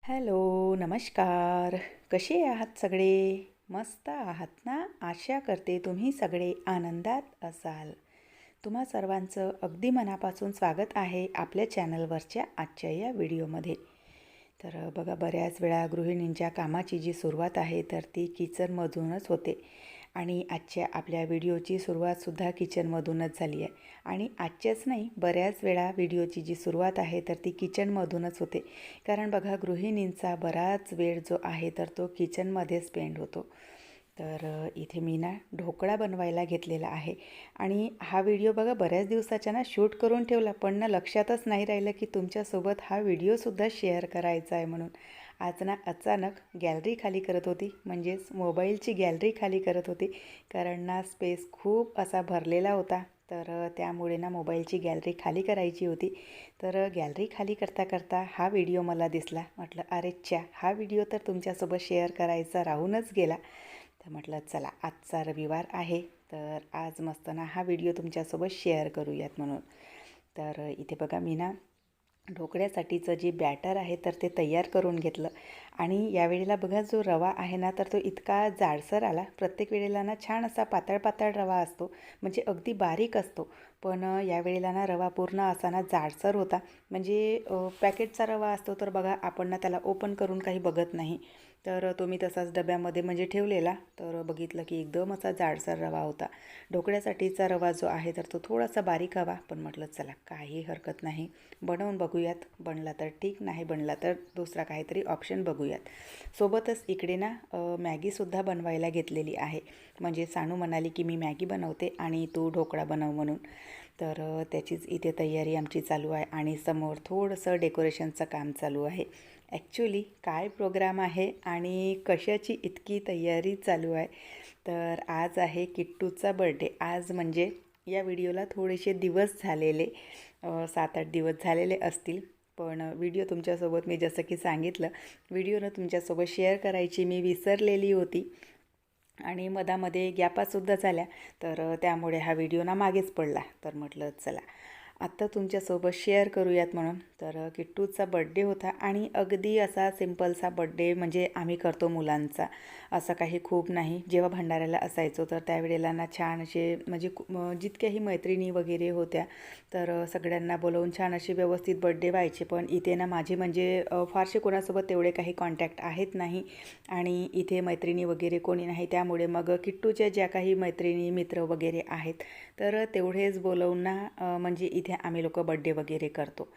Hello, नमस्कार. कसे आहात सगळे? मस्त आहात ना? आशा करते तुम्ही सगळे आनंदात असाल. तुम्हा सर्वांचं अगदी मनापासून स्वागत आहे आपल्या चॅनलवरच्या आजच्या या व्हिडिओमध्ये. तर बघा, बऱ्याच वेळा गृहिणींच्या कामाची जी सुरुवात आहे तर ती किचनमधूनच होते आणि आजच्या आपल्या व्हिडिओची सुरुवातसुद्धा किचनमधूनच झाली आहे. आणि आजच्याच नाही, बऱ्याच वेळा व्हिडिओची जी सुरुवात आहे तर ती किचनमधूनच होते. कारण बघा, गृहिणींचा बराच वेळ जो आहे तर तो किचनमध्ये स्पेंड होतो. तर इथे मी ना ढोकळा बनवायला घेतलेला आहे आणि हा व्हिडिओ बघा बऱ्याच दिवसाच्या ना शूट करून ठेवला, पण ना लक्षातच नाही राहिलं की तुमच्यासोबत हा व्हिडिओसुद्धा शेअर करायचा आहे म्हणून. आज ना अचानक गॅलरी खाली करत होती, म्हणजेच मोबाईलची गॅलरी खाली करत होती. कारण ना स्पेस खूप असा भरलेला होता, तर त्यामुळे ना मोबाईलची गॅलरी खाली करायची होती. तर गॅलरी खाली करता करता हा व्हिडिओ मला दिसला. म्हटलं अरे च्या, हा व्हिडिओ तर तुमच्यासोबत शेअर करायचा राहूनच गेला. तर म्हटलं चला, आजचा रविवार आहे तर आज मस्त ना हा व्हिडिओ तुमच्यासोबत शेअर करूयात म्हणून. तर इथे बघा, मी ना ढोकळ्यासाठीचं जे बॅटर आहे तर ते तयार करून घेतलं. आणि यावेळेला बघा, जो रवा आहे ना तर तो इतका जाडसर आला. प्रत्येक वेळेला ना छान असा पातळ पातळ रवा असतो, म्हणजे अगदी बारीक असतो. पण यावेळेला ना रवा पूर्ण असा ना जाडसर होता. म्हणजे पॅकेटचा रवा असतो तर बघा, आपण ना त्याला ओपन करून काही बघत नाही. तर तो मी तसाच डब्यामध्ये म्हणजे ठेवलेला, तर बघितलं की एकदम असा जाडसर रवा होता. ढोकळ्यासाठीचा रवा जो आहे तर तो थोडासा बारीक हवा, पण म्हटलं चला काही हरकत नाही, बनवून बघूयात. बनला तर ठीक, नाही बनला तर दुसरा काहीतरी ऑप्शन बघूयात. सोबतच इकडे ना मॅगीसुद्धा बनवायला घेतलेली आहे. म्हणजे सानू म्हणाली की मी मॅगी बनवते आणि तू ढोकळा बनव म्हणून. तर त्याचीच इथे तयारी आमची चालू आहे आणि समोर थोडंसं डेकोरेशनचं काम चालू आहे. ॲक्च्युली काय प्रोग्राम आहे आणि कशाची इतकी तयारी चालू आहे, तर आज आहे किट्टूचा बर्थडे. आज म्हणजे या व्हिडिओला थोडेसे दिवस झालेले, 7-8 दिवस झालेले असतील. पण व्हिडिओ तुमच्यासोबत मी जसं की सांगितलं, व्हिडिओनं तुमच्यासोबत शेअर करायची मी विसरलेली होती आणि मधामध्ये गॅपासुद्धा झाल्या. तर त्यामुळे हा व्हिडिओ ना मागेच पडला. तर म्हटलं चला आत्ता तुमच्यासोबत शेअर करूयात म्हणून. तर किट्टूचा बड्डे होता आणि अगदी असा सिम्पलसा बड्डे म्हणजे आम्ही करतो मुलांचा, असं काही खूप नाही. जेव्हा भंडाऱ्याला असायचो तर त्यावेळेला ना छान असे म्हणजे जितक्याही मैत्रिणी वगैरे होत्या तर सगळ्यांना बोलवून छान असे व्यवस्थित बड्डे व्हायचे. पण इथे ना माझे म्हणजे फारसे कोणासोबत तेवढे काही कॉन्टॅक्ट आहेत नाही आणि इथे मैत्रिणी वगैरे कोणी नाही. त्यामुळे मग किट्टूच्या ज्या काही मैत्रिणी मित्र वगैरे आहेत तर तेवढेच बोलवून ना म्हणजे इथे आम्ही लोक बड्डे वगैरे करतो.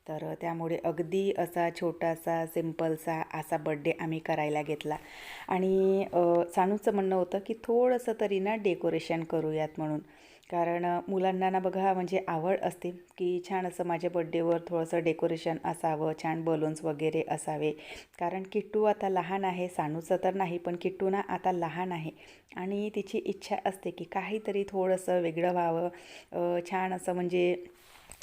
तर त्यामुळे अगदी असा छोटासा सिम्पलसा असा बड्डे आम्ही करायला घेतला. आणि सानूचं म्हणणं होतं की थोडंसं तरी ना डेकोरेशन करूयात म्हणून. कारण मुलांना ना बघा म्हणजे आवड असते की छान असं माझ्या बड्डेवर थोडंसं डेकोरेशन असावं, छान बलून्स वगैरे असावे. कारण किट्टू आता लहान आहे, सानूचं तर नाही पण किट्टू ना आता लहान आहे आणि तिची इच्छा असते की काहीतरी थोडंसं वेगळं व्हावं, छान असं म्हणजे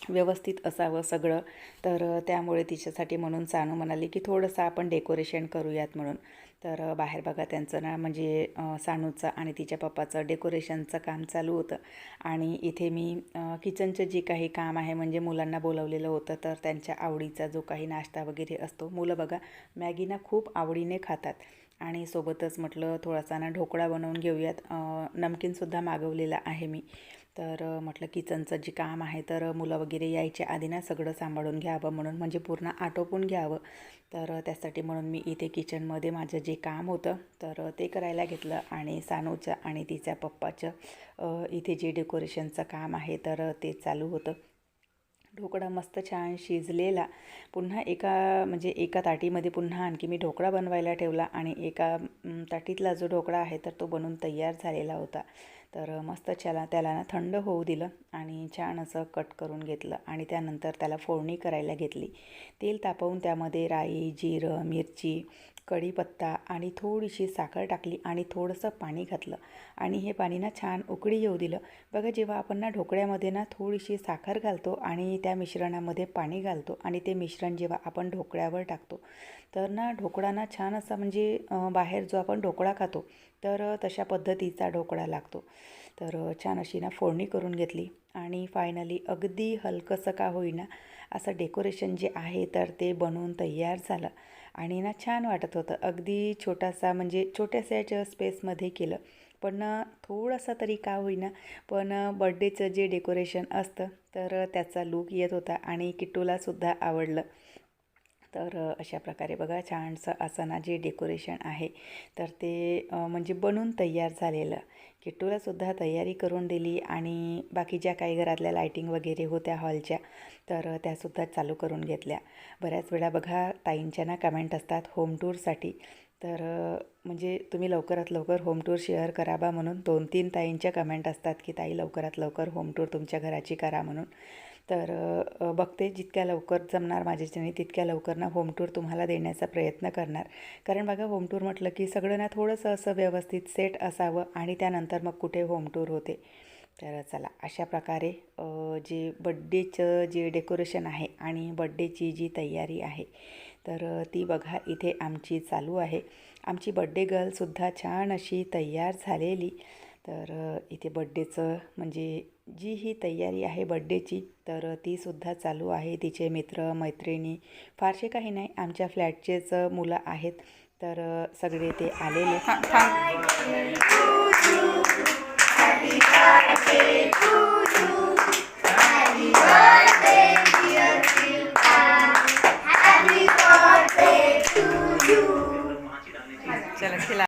व्यवस्थित असावं सगळं. तर त्यामुळे तिच्यासाठी म्हणून सानू म्हणाली की थोडंसं आपण डेकोरेशन करूयात म्हणून. तर बाहेर बघा त्यांचं ना म्हणजे सानूचं आणि तिच्या पप्पाचं डेकोरेशनचं काम चालू होतं. आणि इथे मी किचनचं जे काही काम आहे म्हणजे मुलांना बोलवलेलं होतं तर त्यांच्या आवडीचा जो काही नाश्ता वगैरे असतो, मुलं बघा मॅगी ना खूप आवडीने खातात. आणि सोबतच म्हटलं थोडासा ना ढोकळा बनवून घेऊयात. नमकीनसुद्धा मागवलेलं आहे मी. तर म्हटलं किचनचं जे काम आहे तर मुलं वगैरे यायच्या आधी ना सगळं सांभाळून घ्यावं म्हणून, म्हणजे पूर्ण आटोपून घ्यावं. तर त्यासाठी म्हणून मी इथे किचनमध्ये माझं जे काम होतं तर ते करायला घेतलं. आणि सानूचं आणि तिच्या पप्पाचं इथे जे डेकोरेशनचं काम आहे तर ते चालू होतं. ढोकळा मस्त छान शिजलेला. पुन्हा एका ताटीमध्ये पुन्हा आणखी मी ढोकळा बनवायला ठेवला आणि एका ताटीतला जो ढोकळा आहे तर तो बनवून तयार झालेला होता. तर मस्त त्याला ना थंड होऊ दिलं आणि छान असं कट करून घेतलं आणि त्यानंतर त्याला फोडणी करायला घेतली. तेल तापवून त्यामध्ये राई, जिरं, मिरची, कढीपत्ता आणि थोडीशी साखर टाकली आणि थोडंसं पाणी घातलं आणि हे पाणी ना छान उकळी येऊ दिलं. बघा, जेव्हा आपण ना ढोकळ्यामध्ये ना थोडीशी साखर घालतो आणि त्या मिश्रणामध्ये पाणी घालतो आणि ते मिश्रण जेव्हा आपण ढोकळ्यावर टाकतो तर ना ढोकळा ना छान असा म्हणजे बाहेर जो आपण ढोकळा खातो तर तशा पद्धतीचा ढोकळा लागतो. तर छान अशी ना फोडणी करून घेतली आणि फायनली अगदी हलकंसं का होईना असं डेकोरेशन जे आहे तर ते बनवून तयार झालं. आणि ना छान वाटत होतं. अगदी छोटासा म्हणजे छोट्याशा स्पेसमध्ये केलं, पण थोडासा तरी का होईना पण बड्डेचं जे डेकोरेशन असतं तर त्याचा लूक येत होता आणि किट्टूलासुद्धा आवडलं. तर अशा प्रकारे बघा छानसं असं ना जे डेकोरेशन आहे तर ते म्हणजे बनून तयार झालेलं. किट्टूलासुद्धा तयारी करून दिली आणि बाकी ज्या काही घरातल्या लायटिंग वगैरे होत्या हॉलच्या तर त्यासुद्धा चालू करून घेतल्या. बऱ्याच वेळा बघा ताईंच्या ना कमेंट असतात होम टूरसाठी, तर म्हणजे तुम्ही लवकरात लवकर होम टूर शेअर करा बा म्हणून 2-3 ताईंच्या कमेंट असतात की ताई लवकरात लवकर होम टूर तुमच्या घराची करा म्हणून. तर बघते जितक्या लवकर जमणार माझ्याच्याने तितक्या लवकर ना होम टूर तुम्हाला देण्याचा प्रयत्न करणार. कारण बघा होम टूर म्हटलं की सगळं ना थोडंसं असं व्यवस्थित सेट असावं आणि त्यानंतर मग कुठे होम टूर होते. तर चला अशा प्रकारे जे बड्डेचं जे डेकोरेशन आहे आणि बड्डेची जी तयारी आहे तर ती बघा इथे आमची चालू आहे. आमची बड्डे गर्लसुद्धा छान अशी तयार झालेली. तर इथे बड्डेचं म्हणजे जी ही तयारी आहे बड्डेची तर तीसुद्धा चालू आहे. तिचे मित्र मैत्रिणी फारसे काही नाही, आमच्या फ्लॅटचेच मुलं आहेत तर सगळे ते आलेले. चला खिला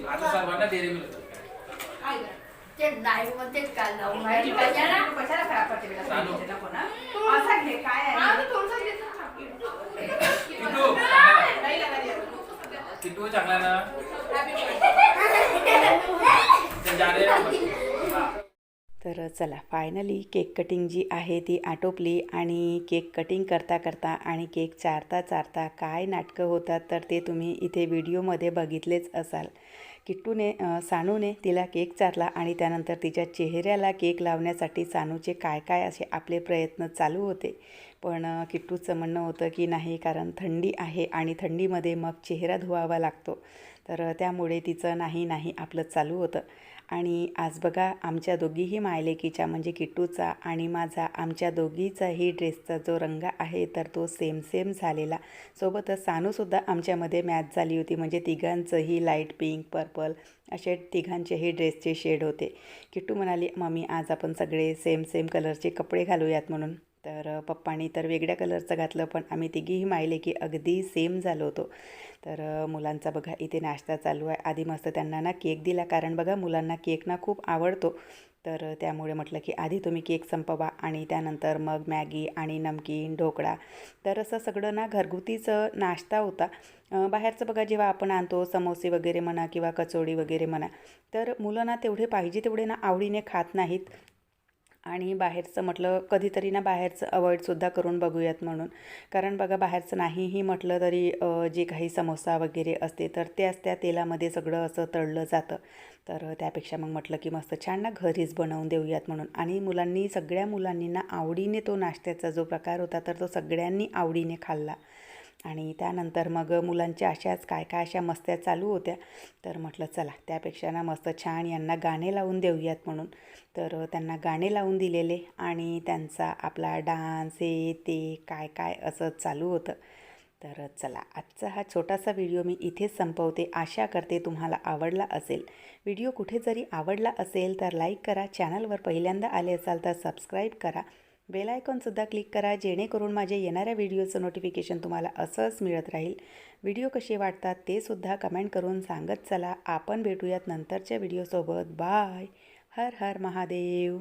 आता सर्वांना डेअरी मिळत ते नाही मग तेच काय जाऊ कशाला खराब पडते बेटा नको ना असा घे काय आहे किट्टू चांगला ना तर चला फायनली केक कटिंग जी आहे ती आटोपली आणि केक कटिंग करता करता आणि केक चारता चारता काय नाटकं होतात तर ते तुम्ही इथे व्हिडिओमध्ये बघितलेच असाल. किट्टूने सानूने तिला केक चारला आणि त्यानंतर तिच्या चेहऱ्याला केक लावण्यासाठी सानूचे काय काय असे आपले प्रयत्न चालू होते. पण किट्टूचं म्हणणं होतं की नाही कारण थंडी आहे आणि थंडीमध्ये मग चेहरा धुवावा लागतो, तर त्यामुळे तिचं नाही आपलं चालू होतं. आणि आज बघा आमच्या दोघीही मायलेकीच्या म्हणजे किट्टूचा आणि माझा आमच्या दोघीचाही ड्रेसचा जो रंग आहे तर तो सेम झालेला. सोबतच सानूसुद्धा आमच्यामध्ये मॅच झाली होती, म्हणजे तिघांचंही लाईट पिंक पर्पल असे तिघांचेही ड्रेसचे शेड होते. किट्टू म्हणाली मम्मी आज आपण सगळे सेम कलरचे कपडे घालूयात म्हणून. तर पप्पांनी तर वेगळ्या कलरचं घातलं पण आम्ही तिघीही मायलेकी अगदी सेम झालो होतो. तर मुलांचा बघा इथे नाश्ता चालू आहे. आधी मस्त त्यांना ना केक दिला, कारण बघा मुलांना केक ना खूप आवडतो, तर त्यामुळे म्हटलं की आधी तुम्ही केक संपवा आणि त्यानंतर मग मॅगी आणि नमकीन ढोकळा. तर असं सगळं ना घरगुतीच नाश्ता होता. बाहेरचं बघा जेव्हा आपण आणतो समोसे वगैरे म्हणा किंवा कचोडी वगैरे म्हणा तर मुलं ना तेवढे पाहिजे तेवढे ना आवडीने खात नाहीत आणि बाहेरचं म्हटलं कधीतरी ना बाहेरचं अवॉइडसुद्धा करून बघूयात म्हणून. कारण बघा बाहेरचं नाहीही म्हटलं तरी जे काही समोसा वगैरे असते तर त्या तेलामध्ये सगळं असं तळलं जातं. तर त्यापेक्षा मग म्हटलं की मस्त छान ना घरीच बनवून देऊयात म्हणून. आणि सगळ्या मुलांनी ना आवडीने तो नाश्त्याचा जो प्रकार होता तर तो सगळ्यांनी आवडीने खाल्ला. आणि त्यानंतर मग मुलांच्या अशाच काय अशा मस्त्या चालू होत्या, तर म्हटलं चला त्यापेक्षा ना मस्त छान यांना गाणे लावून देऊयात म्हणून. तर त्यांना गाणे लावून दिलेले आणि त्यांचा आपला डान्स हे ते काय असं चालू होतं. तर चला आजचा हा छोटासा व्हिडिओ मी इथेच संपवते. आशा करते तुम्हाला आवडला असेल. व्हिडिओ कुठे जरी आवडला असेल तर लाईक करा, चॅनलवर पहिल्यांदा आले असाल तर सबस्क्राईब करा, बेल आयकॉनसुद्धा क्लिक करा जेणेकरून माझ्या येणाऱ्या व्हिडिओचं नोटिफिकेशन तुम्हाला असंच मिळत राहील. व्हिडिओ कसे वाटतात ते सुद्धा कमेंट करून सांगत चला. आपण भेटूयात नंतरच्या व्हिडिओसोबत. बाय. हर हर महादेव.